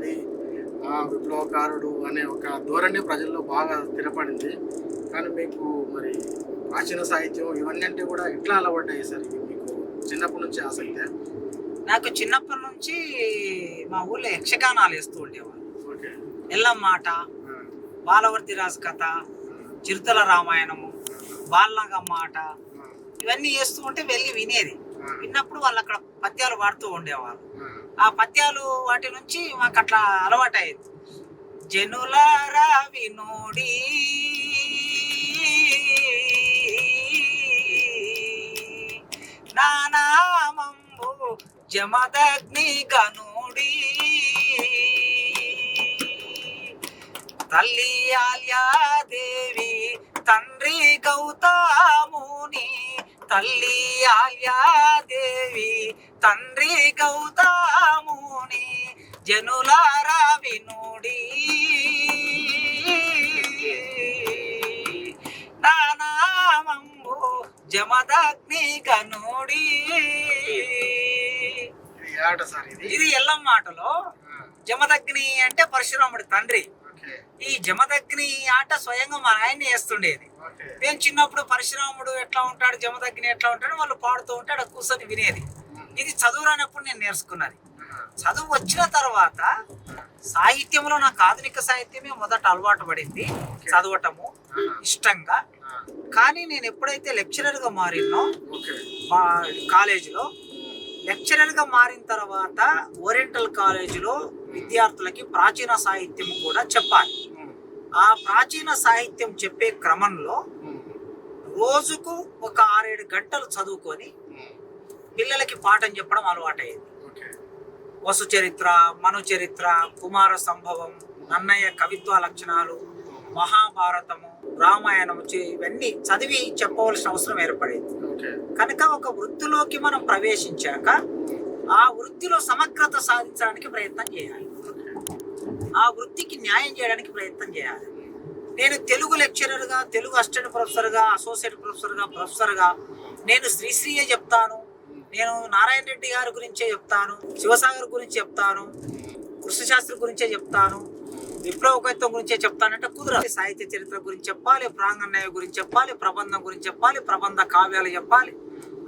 ఉన్నది, విప్లవకారుడు అనే ఒక ధోరణి ప్రజల్లో బాగా స్థిరపడింది. కానీ మీకు మరి ప్రాచీన సాహిత్యం ఇవన్నీ అంటే కూడా ఎట్లా అలవాటయ్యాయి సార్? ఇవి మీకు చిన్నప్పటి నుంచి ఆసక్తి? నాకు చిన్నప్పటి నుంచి మా ఊళ్ళో యక్షగానాలు వేస్తూ ఉండేవాళ్ళు. ఓకే. ఎల్లమ్మాట, బాలవర్తి రాజు కథ, చిరుతల రామాయణము, బాలనగమ్మ ఆట, ఇవన్నీ వేస్తూ ఉంటే వెళ్ళి వినేది. విన్నప్పుడు వాళ్ళు అక్కడ పద్యాలు పాడుతూ ఉండేవాళ్ళు. ఆ పద్యాలు వాటి నుంచి మాకు అట్లా అలవాటు అయ్యింది. జనులారా వినోడి నానామంబు జమదగ్ని గనుడి తల్లి ఆల్యాదేవి తండ్రి గౌతముని, తల్లి ఆల్యాదేవి తండ్రి గౌతముని, జనులారా వినుడి నానామంబు జమదగ్ని గనుడి. ఇది ఎల్లమ్మ ఆటలో జమదగ్ని అంటే పరశురాముడి తండ్రి. ఈ జమదగ్ని ఆట స్వయంగా మా నాయన్ని వేస్తుండేది. నేను చిన్నప్పుడు పరశురాముడు ఎట్లా ఉంటాడు, జమదగ్ని ఎట్లా ఉంటాడు వాళ్ళు పాడుతూ ఉంటే అక్కడ కూర్చొని వినేది. ఇది చదువు రానప్పుడు నేను నేర్చుకున్నది. చదువు వచ్చిన తర్వాత సాహిత్యంలో నాకు ఆధునిక సాహిత్యమే మొదట అలవాటు పడింది, చదవటము ఇష్టంగా. కానీ నేను ఎప్పుడైతే లెక్చరర్గా మారినో కాలేజీలో, లెక్చరర్గా మారిన తర్వాత ఓరియంటల్ కాలేజీలో విద్యార్థులకి ప్రాచీన సాహిత్యం కూడా చెప్పాలి. ఆ ప్రాచీన సాహిత్యం చెప్పే క్రమంలో రోజుకు ఒక 6-7 గంటలు చదువుకొని పిల్లలకి పాఠం చెప్పడం అలవాటయ్యేది. వసు చరిత్ర, మను చరిత్ర, కుమార సంభవం, నన్నయ్య కవిత్వ లక్షణాలు, మహాభారతము, రామాయణం ఇవన్నీ చదివి చెప్పవలసిన అవసరం ఏర్పడేది. కనుక ఒక వృత్తిలోకి మనం ప్రవేశించాక ఆ వృత్తిలో సమగ్రత సాధించడానికి ప్రయత్నం చేయాలి, ఆ వృత్తికి న్యాయం చేయడానికి ప్రయత్నం చేయాలి. నేను తెలుగు లెక్చరర్గా, తెలుగు అసిస్టెంట్ ప్రొఫెసర్గా, అసోసియేట్ ప్రొఫెసర్గా నేను శ్రీశ్రీయే చెప్తాను, నేను నారాయణ రెడ్డి గారి గురించే చెప్తాను, శివసాగర్ గురించి చెప్తాను, కృష్ణశాస్త్రి గురించే చెప్తాను, విప్లవ కవిత్వం గురించే చెప్తానంటే కుదరదు. సాహిత్య చరిత్ర గురించి చెప్పాలి, ప్రాంగణ్య గురించి చెప్పాలి, ప్రబంధం గురించి చెప్పాలి, ప్రబంధ కావ్యాలు చెప్పాలి.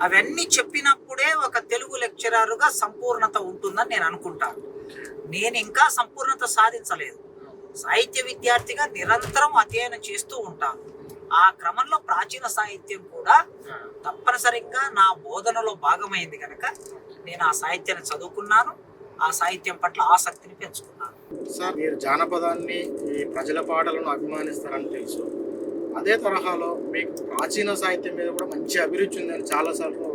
అవన్నీ చెప్పినప్పుడే ఒక తెలుగు లెక్చరర్గా సంపూర్ణత ఉంటుందని నేను అనుకుంటాను. నేను ఇంకా సంపూర్ణత సాధించలేదు. సాహిత్య విద్యార్థిగా నిరంతరం అధ్యయనం చేస్తూ ఉంటాను. ఆ క్రమంలో ప్రాచీన సాహిత్యం కూడా తప్పనిసరిగా నా బోధనలో భాగమైంది కనుక నేను ఆ సాహిత్యాన్ని చదువుకున్నాను, ఆ సాహిత్యం పట్ల ఆసక్తిని పెంచుకున్నాను. సార్, మీరు జానపదాన్ని, ఈ ప్రజల పాటలను అభిమానిస్తారని తెలుసు. అదే తరహాలో మీకు ప్రాచీన సాహిత్యం మీద కూడా మంచి అభిరుచి ఉందని చాలాసార్లు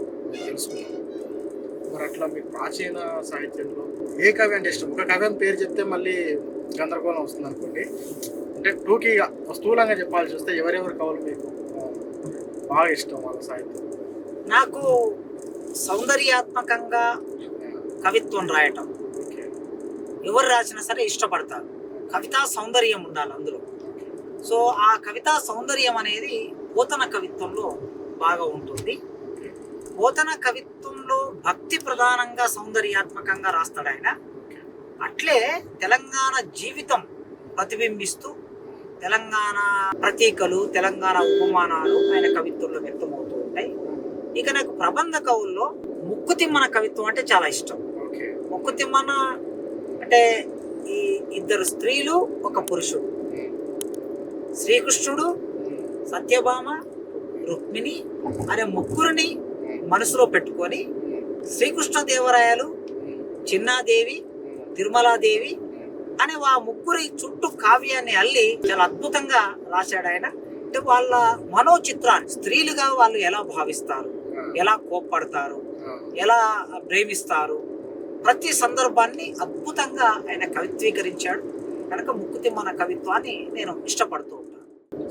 తెలుసుకున్నాను. మరి అట్లా మీకు ప్రాచీన సాహిత్యంలో ఏ కవి అంటే ఇష్టం? ఒక కవి పేరు చెప్తే మళ్ళీ గందరగోళం వస్తుంది అనుకోండి. అంటే టూకీగా స్థూలంగా చెప్పాల్సి వస్తే ఎవరెవరి కవులు మీకు బాగా ఇష్టం వాళ్ళ సాహిత్యం? నాకు సౌందర్యాత్మకంగా కవిత్వం రాయటం ఎవరు రాసినా సరే ఇష్టపడతారు. కవితా సౌందర్యం ఉండాలి అందులో. సో ఆ కవితా సౌందర్యం అనేది పోతన కవిత్వంలో బాగా ఉంటుంది. పోతన కవిత్వంలో భక్తి ప్రధానంగా సౌందర్యాత్మకంగా రాస్తాడు ఆయన. అట్లే తెలంగాణ జీవితం ప్రతిబింబిస్తూ తెలంగాణ ప్రతీకలు, తెలంగాణ ఉపమానాలు ఆయన కవిత్వంలో వ్యక్తమవుతూ ఉంటాయి. ఇక నాకు ప్రబంధ కవుల్లో ముక్కుతిమ్మన కవిత్వం అంటే చాలా ఇష్టం. ముక్కుతిమ్మన అంటే ఈ 2 స్త్రీలు, 1 పురుషుడు, శ్రీకృష్ణుడు, సత్యభామ, రుక్మిణి అనే ముగ్గురిని మనసులో పెట్టుకొని శ్రీకృష్ణదేవరాయలు, చిన్నాదేవి, తిరుమలాదేవి అనే ఆ ముగ్గురి చుట్టూ కావ్యాన్ని అల్లి చాలా అద్భుతంగా రాశాడు ఆయన. అంటే వాళ్ళ మనోచిత్రాన్ని, స్త్రీలుగా వాళ్ళు ఎలా భావిస్తారు, ఎలా కోప్పడతారు, ఎలా ప్రేమిస్తారు, ప్రతి సందర్భాన్ని అద్భుతంగా ఆయన కవిత్వీకరించాడు. కనుక ముక్కుతిమ్మన కవిత్వాన్ని నేను ఇష్టపడుతూ ఉంటాను.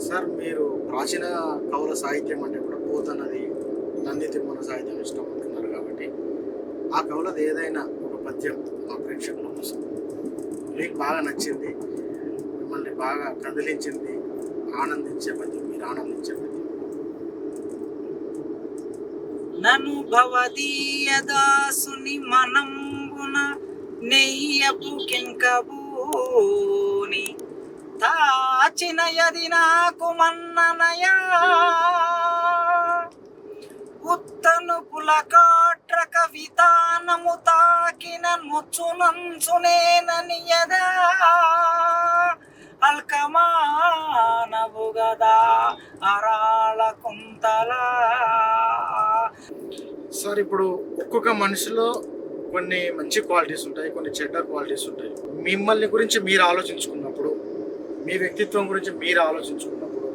సార్, మీరు ప్రాచీన కవుల సాహిత్యం అంటే కూడా పోతన్నది, నంది తిమ్మన సాహిత్యం ఇష్టం అంటున్నారు కాబట్టి ఆ కవులది ఏదైనా ఒక పద్యం మా ప్రేక్షకుల కోసం మీకు బాగా నచ్చింది, మిమ్మల్ని బాగా కదిలించింది, ఆనందించే పద్యం, మీరు ఆనందించే పద్యం? నను భవదీయ దాసుని మనంబున నెయ్యపు కింకబు పూని దాచిన యది నాకు మన్ననయా ఉత్తను పులకాట్రక వితానము తాకిన ముచ్చునంచునేనని యదా అల్కమానవు గదా అరాళ కుంతలా. సార్ ఇప్పుడు ఒక్కొక్క మనిషిలో కొన్ని మంచి క్వాలిటీస్ ఉంటాయి, కొన్ని చెడ్డ క్వాలిటీస్ ఉంటాయి. మిమ్మల్ని గురించి మీరు ఆలోచించుకున్నప్పుడు, మీ వ్యక్తిత్వం గురించి మీరు ఆలోచించుకున్నప్పుడు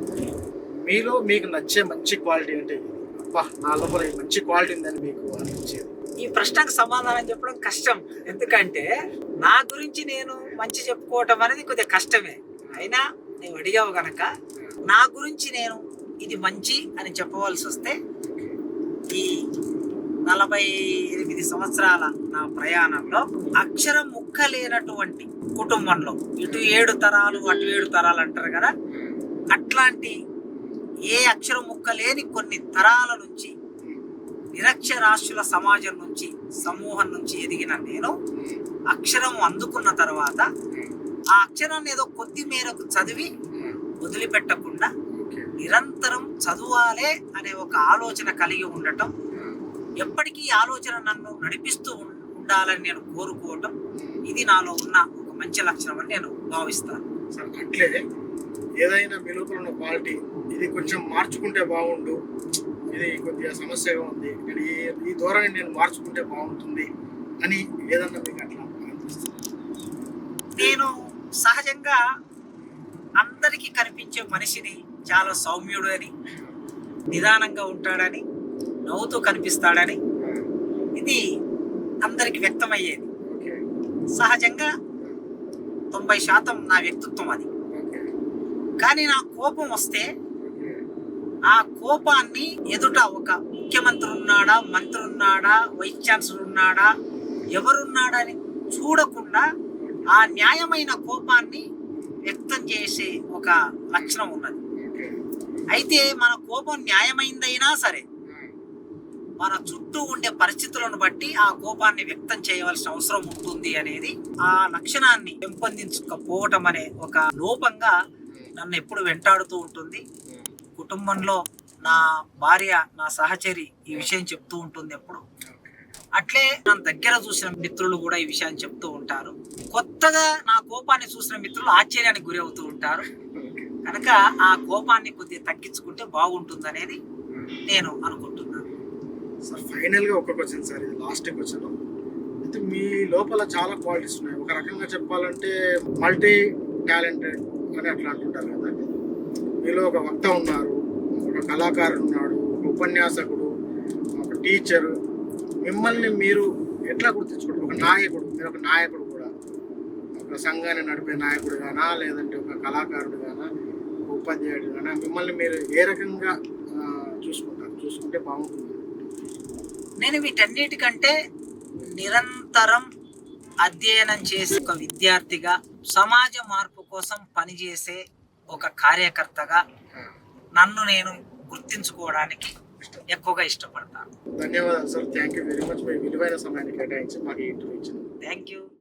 మీలో మీకు నచ్చే మంచి క్వాలిటీ అంటే అబ్బా నా లోపల ఈ మంచి క్వాలిటీ ఉందని మీకు అనిపించేది? ఈ ప్రశ్నకు సమాధానం చెప్పడం కష్టం, ఎందుకంటే నా గురించి నేను మంచి చెప్పుకోవటం అనేది కొద్దిగా కష్టమే. అయినా నేను అడిగావు గనక నా గురించి నేను ఇది మంచి అని చెప్పవలసి వస్తే, ఈ 48 సంవత్సరాల నా ప్రయాణంలో అక్షరం ముక్క లేనటువంటి కుటుంబంలో, ఇటు 7 తరాలు అటు 7 తరాలు అంటారు కదా, అట్లాంటి ఏ అక్షరం ముక్క లేని కొన్ని తరాల నుంచి, నిరక్షరాస్యుల సమాజం నుంచి, సమూహం నుంచి ఎదిగిన నేను అక్షరం అందుకున్న తర్వాత ఆ అక్షరాన్ని ఏదో కొద్ది మేరకు చదివి వదిలిపెట్టకుండా నిరంతరం చదువాలే అనే ఒక ఆలోచన కలిగి ఉండటం, ఎప్పటికీ ఆలోచన నన్ను నడిపిస్తూ ఉండాలని నేను కోరుకోవటం, ఇది నాలో ఉన్న ఒక మంచి లక్షణం అని నేను భావిస్తాను. అట్లే ఏదైనా మీ లోపల ఉన్న క్వాలిటీ ఇది కొంచెం మార్చుకుంటే బాగుండు, ఇది కొద్దిగా సమస్యగా ఉంది, నేను ఈ ధోరణి నేను మార్చుకుంటే బాగుంటుంది అని ఏదన్నా మీకు అట్లా అనిపిస్తుంది? నేను సహజంగా అందరికీ కనిపించే మనిషిని చాలా సౌమ్యుడు అని, నిదానంగా ఉంటాడని, నవ్వుతూ కనిపిస్తాడని, ఇది అందరికి వ్యక్తమయ్యేది. సహజంగా 90% నా వ్యక్తిత్వం అది. కానీ నా కోపం వస్తే ఆ కోపాన్ని ఎదుట ఒక ముఖ్యమంత్రి ఉన్నాడా, మంత్రి ఉన్నాడా, వైస్ ఛాన్సలర్ ఉన్నాడా, ఎవరున్నాడా అని చూడకుండా ఆ న్యాయమైన కోపాన్ని వ్యక్తం చేసే ఒక లక్షణం ఉన్నది. అయితే మన కోపం న్యాయమైందైనా సరే మన చుట్టూ ఉండే పరిస్థితులను బట్టి ఆ కోపాన్ని వ్యక్తం చేయవలసిన అవసరం ఉంటుంది అనేది, ఆ లక్షణాన్ని పెంపొందించకపోవటం అనే ఒక లోపంగా నన్ను ఎప్పుడు వెంటాడుతూ ఉంటుంది. కుటుంబంలో నా భార్య, నా సహచరి ఈ విషయం చెప్తూ ఉంటుంది ఎప్పుడు. అట్లే నన్ను దగ్గర చూసిన మిత్రులు కూడా ఈ విషయాన్ని చెప్తూ ఉంటారు. కొత్తగా నా కోపాన్ని చూసిన మిత్రులు ఆశ్చర్యానికి గురి అవుతూ ఉంటారు. కనుక ఆ కోపాన్ని కొద్దిగా తగ్గించుకుంటే బాగుంటుంది అనేది నేను అనుకుంటున్నాను. సార్ ఫైనల్గా ఒక క్వశ్చన్ సార్, ఇది లాస్ట్ క్వశ్చన్. అయితే మీ లోపల చాలా క్వాలిటీస్ ఉన్నాయి. ఒక రకంగా చెప్పాలంటే మల్టీ టాలెంటెడ్ అని అట్లా అంటుంటారు కదా. మీలో ఒక వక్త ఉన్నారు, ఒక కళాకారుడు ఉన్నాడు, ఒక ఉపన్యాసకుడు, ఒక టీచరు. మిమ్మల్ని మీరు ఎట్లా గుర్తించుకుంటారు? ఒక నాయకుడు, మీరు ఒక నాయకుడు కూడా, ఒక సంఘాన్ని నడిపే నాయకుడు గానా, లేదంటే ఒక కళాకారుడు గానా, ఒక ఉపాధ్యాయుడు గానా, మిమ్మల్ని మీరు ఏ రకంగా చూసుకుంటే బాగుంటుంది? నేను వీటన్నిటికంటే నిరంతరం అధ్యయనం చేసే ఒక విద్యార్థిగా, సమాజ మార్పు కోసం పనిచేసే ఒక కార్యకర్తగా నన్ను నేను గుర్తించుకోవడానికి ఎక్కువగా ఇష్టపడతాను. ధన్యవాదాలు sir. Thank you very much. మీ విలువైన సమయాన్ని కేటాయించి మాకు ఇంటర్వ్యూ ఇచ్చింది. Thank you.